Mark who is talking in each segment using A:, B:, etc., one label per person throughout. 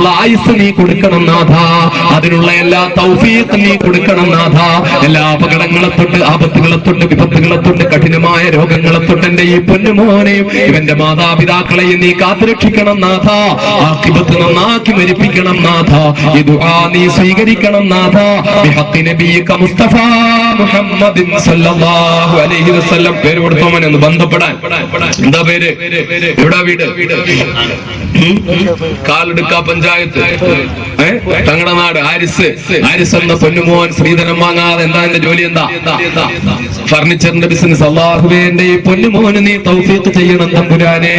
A: അതിനുള്ള ആയുസ് നീ കൊടുക്കണം നാഥ, അതിനുള്ള എല്ലാ തൗഫീഖ് നീ കൊടുക്കണം നാഥ. എല്ലാ അപകടങ്ങളെ തൊട്ട്, ആപത്തുകളെ തൊട്ട്, വിപത്തുകളെ തൊട്ട്, കഠിനമായ രോഗങ്ങളെ തൊട്ട് എന്റെ ഈ പൊന്നുമോനെയും ഇവന്റെ മാതാപിതാക്കളെയും നീ കാത്തുരക്ഷിക്കണം നാഥ. ആഖിബത്ത് നന്നാക്കി മരിപ്പിക്കണം നാഥ. ഈ ദുആ നീ സ്വീകരിക്കണം നാഥ. ബിഹഖി നബിയിക മുസ്തഫ മുഹമ്മദിൻ സല്ലല്ലാഹു അലൈഹി വസല്ലം. പേര് കൊടുത്തോമനെ ഒന്ന് ബന്ധപ്പെടാൻ. എന്താ പേര്? എവിടാ വീട്? കാലെടുക്ക പഞ്ചായത്ത്, തങ്ങടനാട്. ആരിസ് എന്ന പൊന്നുമോൻ ശ്രീധനം വാങ്ങാതെ എന്താ എന്റെ ജോലി? എന്താ? ഫർണിച്ചറിന്റെ ബിസിനസ്. അല്ലാഹുവേ എന്റെ ഈ പൊന്നുമോന് നീ തൗഫീഖ് ചെയ്യണം തമ്പുരാനെ.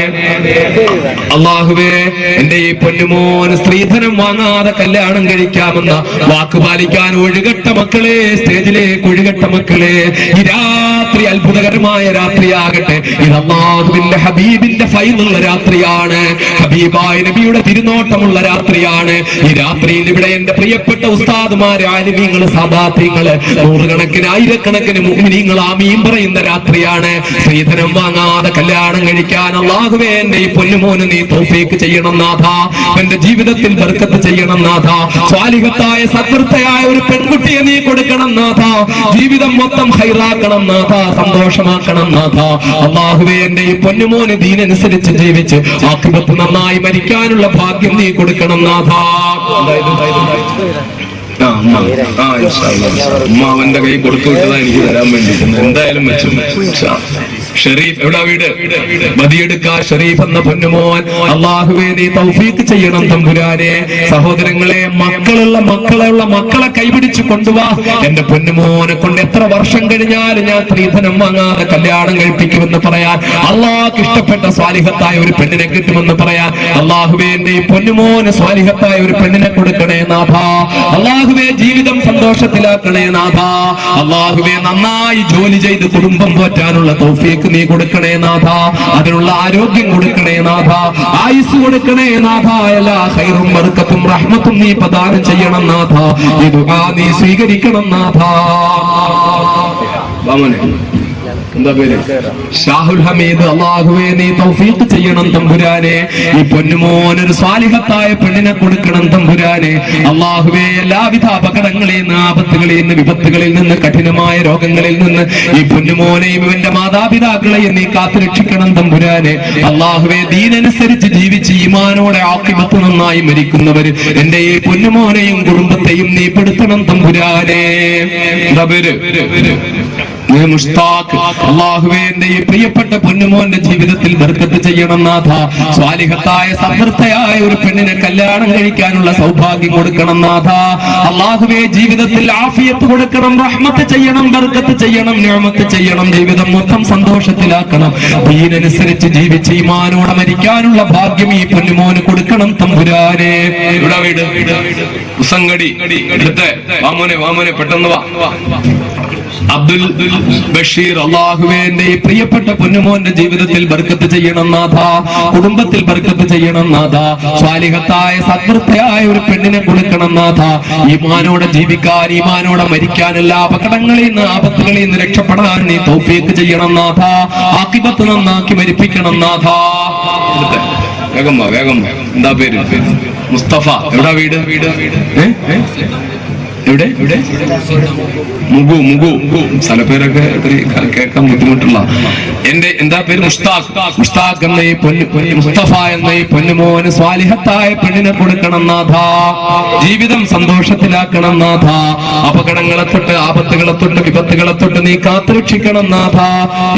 A: അല്ലാഹുവേ എന്റെ ഈ പൊന്നുമോന് സ്ത്രീധനം വാങ്ങാതെ കല്യാണം കഴിക്കാമെന്ന വാക്ക് പാലിക്കാൻ ഒഴുകട്ട മക്കളെ, സ്റ്റേജിലേക്ക് ഒഴുകട്ട മക്കളെ, ഈ രാത്രി അത്ഭുതകരമായ രാത്രിയാകട്ടെ. ഇത് അല്ലാഹുവിന്റെ ഹബീബിന്റെ ഫൈലുള്ള രാത്രിയാണ്. ഹബീബായ നബിയുടെ തിരുനോട്ടമുള്ള രാത്രിയാണ്. ഈ രാത്രിയിൽ ഇവിടെ എന്റെ പ്രിയപ്പെട്ട ഉസ്താദുമാര്, ആലിമീങ്ങള്, സാദാത്യങ്ങള്, നൂറുകണക്കിന് ആയിരക്കണക്കിന് മുഅ്മിനീങ്ങൾ ആമീൻ പറയുന്ന രാത്രിയാണ്. സ്ത്രീധനം വാങ്ങാതെ കല്യാണം കഴിക്കാൻ അല്ലാഹുവേ എന്റെ ഈ പൊന്നുമോന് നീ തൗഫീഖ് ചെയ്യണം നാഥ. എന്റെ ജീവിതത്തിൽ ബർക്കത്ത് ചെയ്യണം നാഥ. സ്വാലിഹത്തായ സത്വൃത്തയായ ഒരു പെൺകുട്ടിയെ നീ കൊടുക്കണം നാഥ. ജീവിതം മൊത്തം ഹൈറാക്കണം നാഥ, സന്തോഷമാക്കണം നാഥ. അല്ലാഹുവേ എന്റെ ഈ പൊന്നുമോന് ദീനനുസരിച്ച് ജീവിച്ച് ആഖിബത്ത് നന്നായി മരിക്കാനുള്ള ഭാഗ്യം നീ കൊടുക്കണം നാഥ. അവന്റെ കൈ കൊടുത്തു വിട്ടതാ എനിക്ക് തരാൻ വേണ്ടിയിട്ട്. എന്തായാലും വെച്ചു. ഷെരീഫ് എവിടാ വീട്? മതിയെടുക്ക ഷെരീഫ് എന്ന പൊന്നുമോൻ. അല്ലാഹുവേ നീ തൗഫീഖ് ചെയ്യണം തമ്പുരാനെ. സഹോദരങ്ങളെ, മക്കളെ കൈപിടിച്ച് കൊണ്ടുവാ. എന്റെ പൊന്നുമോനെ കൊണ്ട് എത്ര വർഷം കഴിഞ്ഞാലും ഞാൻ സ്ത്രീധനം വാങ്ങാതെ കല്യാണം കഴിപ്പിക്കുമെന്ന് പറയാൻ, അള്ളാഹ്ക്ക് ഇഷ്ടപ്പെട്ട സ്വാലിഹത്തായ ഒരു പെണ്ണിനെ കിട്ടുമെന്ന് പറയാൻ, അല്ലാഹുവേ എന്റെ ഈ പൊന്നുമോന് സ്വാലിഹത്തായ ഒരു പെണ്ണിനെ കൊടുക്കണേ നാഥ. അല്ലാഹുവേ ജീവിതം സന്തോഷത്തിലാക്കണേ നാഥ. അല്ലാഹുവേ നന്നായി ജോലി ചെയ്ത് കുടുംബം പോറ്റാനുള്ള തൗഫീഖ് നീ കൊടുക്കണേ നാഥ. അതിനുള്ള ആരോഗ്യം കൊടുക്കണേ നാഥ, ആയുസ് കൊടുക്കണേ നാഥ. എല്ലാ ഖൈറും ബർക്കത്തും റഹ്മത്തും നീ പ്രദാനം ചെയ്യണം നാഥ. ഈ ദുആ നീ സ്വീകരിക്കണം നാഥ. എന്താ പേര്? ഷാഹുൽ ഹമീദ്. അല്ലാഹുവേ നീ തൗഫീഖ് ചെയ്യണം തമ്പുരാനെ. ഈ പൊന്നുമോനൊരു സ്വാലിഹത്തായ പെണ്ണിനെ കൊടുക്കണം തമ്പുരാനെ. അല്ലാഹുവേ എല്ലാവിധ അപകടങ്ങളിൽ നിന്ന്, ആപത്തുകളിൽ നിന്ന്, വിപത്തുകളിൽ നിന്ന്, കഠിനമായ രോഗങ്ങളിൽ നിന്ന് ഈ പൊന്നുമോനെയും ഇവന്റെ മാതാപിതാക്കളെയും നീ കാത്തുരക്ഷിക്കണം തമ്പുരാനെ. അല്ലാഹുവേ ദീനനുസരിച്ച് ജീവിച്ച് ഈമാനോടെ ആഖിബത്ത് നന്നായി മരിക്കുന്നവര് എന്റെ ഈ പൊന്നുമോനെയും കുടുംബത്തെയും നീ പെടുത്തണം തമ്പുരാനെ. എന്താ പേര്? മുഷ്താഖ്. അല്ലാഹുവേ എന്റെ ഈ പ്രിയപ്പെട്ട പൊന്നുമോന്റെ ജീവിതത്തിൽ ബർക്കത്ത് ചെയ്യണം നാഥ. സ്വാലിഹത്തായ സമൃദ്ധയായ ഒരു പെണ്ണിനെ കല്യാണം കഴിക്കാനുള്ള സൗഭാഗ്യം കൊടുക്കണം നാഥ. അല്ലാഹുവേ ജീവിതത്തിൽ ആഫിയത്ത് കൊടുക്കണം, റഹ്മത്ത് ചെയ്യണം, ബർക്കത്ത് ചെയ്യണം, നിഅമത്ത് ചെയ്യണം. ജീവിതം മൊത്തം സന്തോഷത്തിലാക്കണം. ദീനനുസരിച്ച് ജീവിച്ച് ഈമാനോടെ മരിക്കാനുള്ള ഭാഗ്യം ഈ പൊന്നുമോന് കൊടുക്കണം തമ്പുരാനെ. ഇവിടെ വീട് ഉസങ്കടി. വാമോനെ പെട്ടെന്ന് വാ. അബ്ദുൽ ബഷീർ. അല്ലാഹുവേ എന്റെ ഈ പ്രിയപ്പെട്ട പൊന്നുമോന്റെ ജീവിതത്തിൽ ബർക്കത്ത് ചെയ്യണം നാഥ. കുടുംബത്തിൽ ബർക്കത്ത് ചെയ്യണം നാഥ. സ്വാലിഹത്തായ സദ്വൃത്തയായ ഒരു പെണ്ണിനെ കൊടുക്കണം നാഥ. ഈമാനോടെ ജീവിക്കാൻ, ഈമാനോടെ മരിക്കാൻ, എല്ലാ അപകടങ്ങളിൽ നിന്ന്, ആപത്തുകളിൽ നിന്ന് രക്ഷപ്പെടാൻ നീ തൗഫീഖ് ചെയ്യണം നാഥ. ആഖിബത്ത് നന്നാക്കി മരിപ്പിക്കണം നാഥ. വേഗം വേഗം. എന്താ പേര്? മുസ്തഫ. എവിടാ വീട്? എവിടെ? മുഗു. സ്ഥലപ്പേരൊക്കെ കേൾക്കാൻ ബുദ്ധിമുട്ടുള്ള. എന്റെ എന്താ പേര്? മുസ്താഖ് എന്ന ഈ മുസ്തഫ എന്ന ഈ പൊന്നുമോന് സ്വാലിഹത്തായ പെണ്ണിനെ കൊടുക്കണം നാഥ. ജീവിതം സന്തോഷത്തിലാക്കണം നാഥ. അപകടങ്ങളെ തൊട്ട്, ആപത്തുകളെ തൊട്ട്, വിപത്തുകളെ തൊട്ട് നീ കാത്തുരക്ഷിക്കണം നാഥ.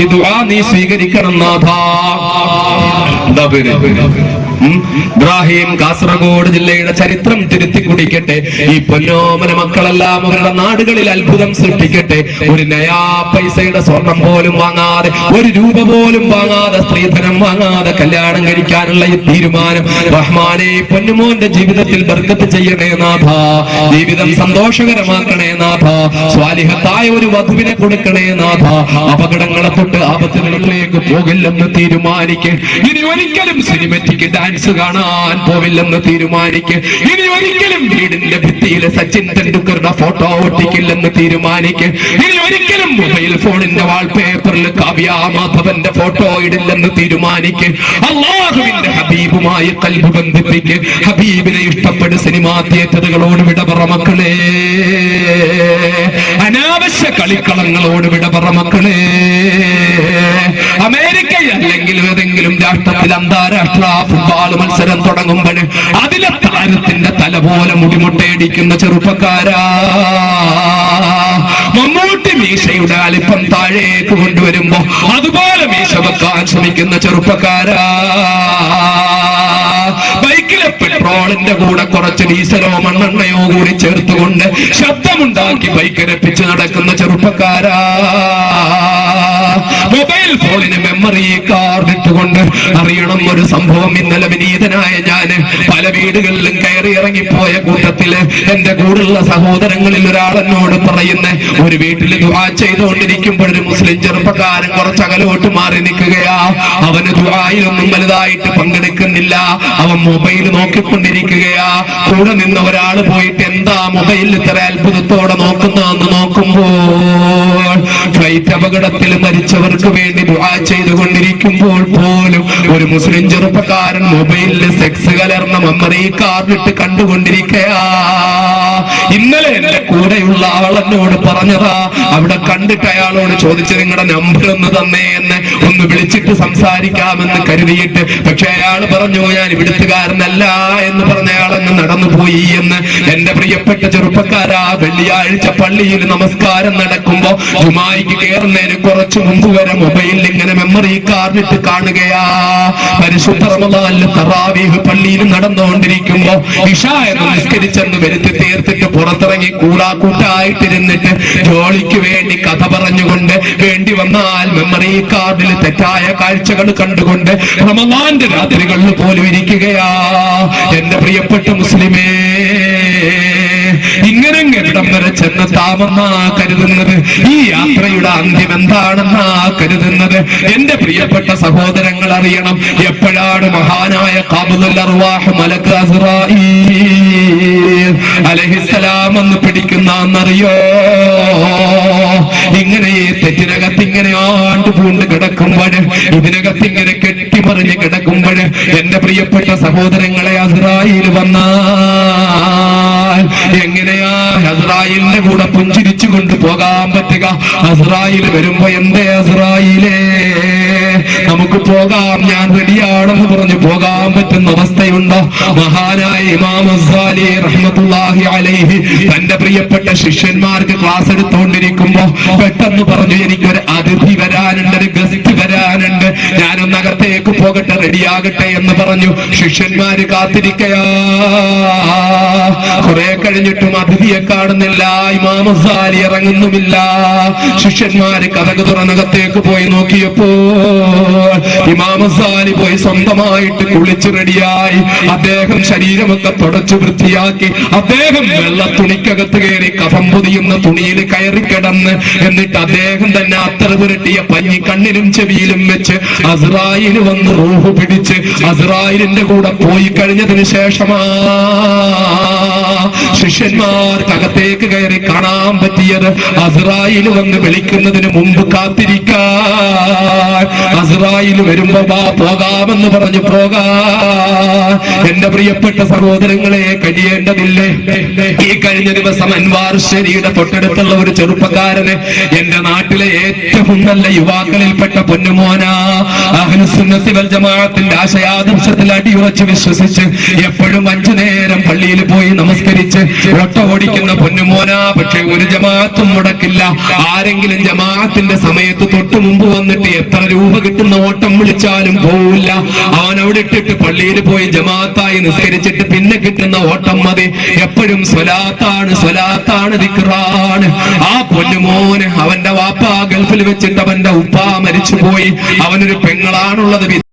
A: ഈ ദുആ നീ സ്വീകരിക്കണം നാഥ. എന്താ പേര്? ഇബ്രാഹിം. കാസർഗോഡ് ജില്ലയുടെ ചരിത്രം തിരുത്തി കുടിക്കട്ടെ. ഈ പൊന്നോമന മക്കളെല്ലാം അവരുടെ നാടുകളിൽ അത്ഭുതം സൃഷ്ടിക്കട്ടെ. ഒരു നയാ പൈസയുടെ സ്വർണം പോലും വാങ്ങാതെ, ഒരു രൂപ പോലും വാങ്ങാതെ, സ്ത്രീധനം വാങ്ങാതെ കല്യാണം കഴിക്കാനുള്ള ഈ തീരുമാനം റഹ്മാനെ പൊന്നുമോന്റെ ജീവിതത്തിൽ ബർക്കത്ത് ചെയ്യണേ നാഥ. ജീവിതം സന്തോഷകരമാക്കണേ നാഥ. സ്വാലിഹത്തായ ഒരു വധുവിനെ കൊടുക്കണേ നാഥ. അപകടങ്ങളെ തൊട്ട് ആപത്തുകളിലേക്ക് പോകില്ലെന്ന് തീരുമാനിക്ക്. ഇനി ഒരിക്കലും സിനിമറ്റിക് ഡാൻസ് കാണാൻ പോവില്ലെന്ന് തീരുമാനിക്ക്. ഇനി ഒരിക്കലും വീടിന്റെ ഭിത്തിയിലെ സച്ചിൻ തെണ്ടുൽക്കറുടെ ഫോട്ടോ ഒട്ടിക്കില്ലെന്ന് തീരുമാനിക്ക്. ഇനി ഒരിക്കലും മൊബൈൽ ഫോണിന്റെ വാൾപേപ്പറിൽ കാവ്യ മാധവന്റെ ഫോട്ടോ ഇടില്ലെന്ന് തീരുമാനിക്ക്. അല്ലാഹുവിന്റെ ഹബീബുമായി ഖൽബ് ബന്ധിപ്പിക്ക്. ഹബീബിനെ ഇഷ്ടപ്പെട്ട് തിയേറ്ററുകളോട് വിട പറ മക്കളെ, അനാവശ്യ കളിക്കളങ്ങളോട് വിട പറ മക്കളെ. അമേരിക്ക അല്ലെങ്കിൽ ഏതെങ്കിലും രാഷ്ട്രത്തിൽ അന്താരാഷ്ട്ര ഫുട്ബോൾ മത്സരം തുടങ്ങുമ്പോൾ അതിലെ താരത്തിന്റെ തല പോലെ മുടിമുട്ടയടിക്കുന്ന ചെറുപ്പക്കാരാ, മമ്മൂട്ടി മീശയുടെ അല്പം താഴേക്ക് കൊണ്ടുവരുമ്പോ അതുപോലെ മീശ വെക്കാൻ ശ്രമിക്കുന്ന ചെറുപ്പക്കാരാ, ബൈക്കിലെ പെട്രോളിന്റെ കൂടെ കുറച്ച് ഡീസലോ മണ്ണെണ്ണയോ കൂടി ചേർത്തുകൊണ്ട് ശബ്ദമുണ്ടാക്കി ബൈക്ക് രപ്പിച്ച് നടക്കുന്ന ചെറുപ്പക്കാരാ, മൊബൈൽ ഫോണിന് മെമ്മറി കാർഡ് ഇട്ടുകൊണ്ട് അറിയണം ഒരു സംഭവം. ഇന്നലെ വിനീതനായ ഞാന് പല വീടുകളിലും കയറി ഇറങ്ങിപ്പോയ കൂട്ടത്തില് എന്റെ കൂടുള്ള സഹോദരങ്ങളിൽ ഒരാളെന്നോട് പറയുന്ന, ഒരു വീട്ടിൽ ദുആ ചെയ്തുകൊണ്ടിരിക്കുമ്പോഴൊരു മുസ്ലിം ചെറുപ്പക്കാരൻ കുറച്ച് അകലോട്ട് മാറി നിൽക്കുകയാ. അവന് ദുആയിലൊന്നും വലുതായിട്ട് പങ്കെടുക്കുന്നില്ല, അവൻ മൊബൈൽ നോക്കിക്കൊണ്ടിരിക്കുകയാ. കൂടെ നിന്ന് ഒരാൾ പോയിട്ട് എന്താ മൊബൈലിൽ ഇത്ര അത്ഭുതത്തോടെ നോക്കുന്നതെന്ന് നോക്കുമ്പോൾ ഫ്ലൈറ്റ് അപകടത്തിൽ മരിച്ചവർക്ക് വേണ്ടി ദുആ ചെയ്തുകൊണ്ടിരിക്കുമ്പോൾ പോലും ഒരു മുസ്ലിം ചെറുപ്പക്കാരൻ മൊബൈലിൽ സെക്സ് കലർന്ന മെമ്മറി കാർഡ് ഇട്ട് കണ്ടുകൊണ്ടിരിക്കയാ. ഇന്നലെ എന്റെ കൂടെയുള്ള ആളെന്നോട് പറഞ്ഞതാ, അവിടെ കണ്ടിട്ട് അയാളോട് ചോദിച്ച് നിങ്ങളുടെ നമ്പർ ഒന്ന് തന്നേ എന്ന്, ഒന്ന് വിളിച്ചിട്ട് സംസാരിക്കാമെന്ന് കരുതിയിട്ട്. പക്ഷെ അയാൾ പറഞ്ഞു ഞാൻ ഇവിടുത്തുകാരനല്ല എന്ന് പറഞ്ഞ അയാളെന്ന് നടന്നുപോയി എന്ന്. എന്റെ പ്രിയപ്പെട്ട ചെറുപ്പക്കാരാ, വെള്ളിയാഴ്ച പള്ളിയിൽ നമസ്കാരം നടക്കുമ്പോ ജുമായിക്ക് കയറുന്നതിന് കുറച്ചു മുമ്പ് വരെ മൊബൈലിൽ ഇങ്ങനെ മെമ്മറി കാർഡ് ഇട്ട് കാണുകയാ. പരിശുദ്ധ റമദാനിൽ തറാവീഹ് പള്ളിയിൽ നടന്നുകൊണ്ടിരിക്കുമ്പോ ഇശാ നിസ്കരിച്ചെന്ന് വരുത്തി തീർത്തിട്ട് പുറത്തിറങ്ങി കൂട്ടായിട്ടിരുന്നിട്ട് ജോളിക്ക് വേണ്ടി കഥ പറഞ്ഞുകൊണ്ട് വേണ്ടി വന്നാൽ മെമ്മറി കാർഡിൽ തെറ്റായ കാഴ്ചകൾ കണ്ടുകൊണ്ട് റമദാന്റെ രാത്രികളിൽ പോലും ഇരിക്കുകയാ. എന്റെ പ്രിയപ്പെട്ട മുസ്ലിമേ, ഇങ്ങനെ ഇടം വരെ ചെന്നെത്താമെന്നാ കരുതുന്നത്? ഈ യാത്രയുടെ അന്ത്യം എന്താണെന്നാ കരുതുന്നത്? എന്റെ പ്രിയപ്പെട്ട സഹോദരങ്ങൾ അറിയണം, എപ്പോഴാണ് മഹാനായ ഖാബിദുൽ അർവാഹ് മലക്ക് അസ്റായീൽ അലൈഹിസ്സലാം എന്ന് പിടിക്കുന്നറിയോ? ഇങ്ങനെ തെറ്റിനകത്ത് ഇങ്ങനെ ആണ്ട് പൂണ്ട് കിടക്കുമ്പോൾ, ഇതിനകത്ത് ഇങ്ങനെ കെട്ടിമറിഞ്ഞ് കിടക്കുമ്പോൾ എന്റെ പ്രിയപ്പെട്ട സഹോദരങ്ങളെ അസ്റായീൽ വന്നാൽ എങ്ങനെയാ അസ്റായീലിന്റെ കൂടെ പുഞ്ചിരിച്ചു കൊണ്ട് പോകാൻ പറ്റുക? അസ്റായീൽ വരുമ്പോ എന്തേ അസ്റായീലേ നമുക്ക് പോകാം, ഞാൻ റെഡിയാണെന്ന് പറഞ്ഞു പോകാൻ പറ്റുന്ന അവസ്ഥയുണ്ടോ? മഹാനായ ഇമാം ഗസാലി റഹ്മത്തുള്ളാഹി അലൈഹി തന്റെ പ്രിയപ്പെട്ട ശിഷ്യന്മാർക്ക് ക്ലാസ് എടുത്തുകൊണ്ടിരിക്കുമ്പോ പെട്ടെന്ന് പറഞ്ഞു, എനിക്കൊരു അതിഥി വരാനുണ്ട്, ഒരു ഗസ്റ്റ് വരാനുണ്ട്, ഞാനൊന്ന് അകത്തേക്ക് പോകട്ടെ, റെഡിയാകട്ടെ എന്ന് പറഞ്ഞു. ശിഷ്യന്മാര് കാത്തിരിക്കയാ. കുറെ കഴിഞ്ഞിട്ടും അതിഥിയെ കാണുന്നില്ല, ഇമാം ഗസാലി ഇറങ്ങുന്നുമില്ല. ശിഷ്യന്മാര് കഥക് തുറന്നകത്തേക്ക് പോയി നോക്കിയപ്പോ ഇമാം ഗസാലി പോയി സ്വന്തമായിട്ട് കുളിച്ച് റെഡിയായി. അദ്ദേഹം ശരീരമൊക്കെ തുടച്ചു വൃത്തിയാക്കി, അദ്ദേഹം വെള്ള തുണിക്കകത്ത് കയറി കഫം പൊതിയുന്ന തുണിയിൽ കയറി കിടന്ന്, എന്നിട്ട് അദ്ദേഹം തന്നെ അത്തർ പുരട്ടിയ പഞ്ഞി കണ്ണിലും ചെവിയിലും വെച്ച് അസ്റായീൽ വന്ന് റൂഹ് പിടിച്ച് അസ്റായീലിന്റെ കൂടെ പോയി കഴിഞ്ഞതിന് ശേഷമാ ശിഷ്യന്മാർക്കകത്തേക്ക് കയറി കാണാൻ പറ്റിയത്. അസ്റായീൽ വന്ന് വിളിക്കുന്നതിന് മുമ്പ് കാത്തിരിക്കാൻ. അസ്റായീൽ വരുമ്പോ വാ പോകാമെന്ന് പറഞ്ഞു പോകാൻ. എന്റെ പ്രിയപ്പെട്ട സഹോദരങ്ങളെ, കഴിയേണ്ടതില്ലേ? ഈ കഴിഞ്ഞ ദിവസം അൻവാർ ശരിയുടെ തൊട്ടടുത്തുള്ള ഒരു ചെറുപ്പക്കാരന്, എന്റെ നാട്ടിലെ ഏറ്റവും നല്ല യുവാക്കളിൽപ്പെട്ട പൊന്നുമോന, അഹ്ലുസുന്നത്തി വൽ ജമാഅത്തിന്റെ ആശയാദർശത്തിൽ അടിയുറച്ച് വിശ്വസിച്ച് എപ്പോഴും 5 നേരം പള്ളിയിൽ പോയി നമസ്കരിച്ച് ഓട്ടോ ഓടിക്കുന്ന പൊന്നുമോന. പക്ഷെ ഒരു ജമാഅത്തും മുടക്കില്ല. ആരെങ്കിലും ജമാഅത്തിന്റെ സമയത്ത് തൊട്ടു മുമ്പ് വന്നിട്ട് എത്ര രൂപ കിട്ടുന്ന ഓട്ടം വിളിച്ചാലും പോവില്ല. അവൻ അവിടെ ഇട്ടിട്ട് പള്ളിയിൽ പോയി ജമാഅത്തായി നിസ്കരിച്ചിട്ട് പിന്നെ കിട്ടുന്ന ഓട്ടം മതി. എപ്പോഴും സ്വലാത്താണ്, സ്വലാത്താണ്, ദിക്റാണ്. ആ പൊന്നുമോന് അവന്റെ വാപ്പ ഗൾഫിൽ വെച്ചിട്ട് അവന്റെ ഉപ്പ മരിച്ചുപോയി. അവനൊരു പെങ്ങളാണുള്ളത്.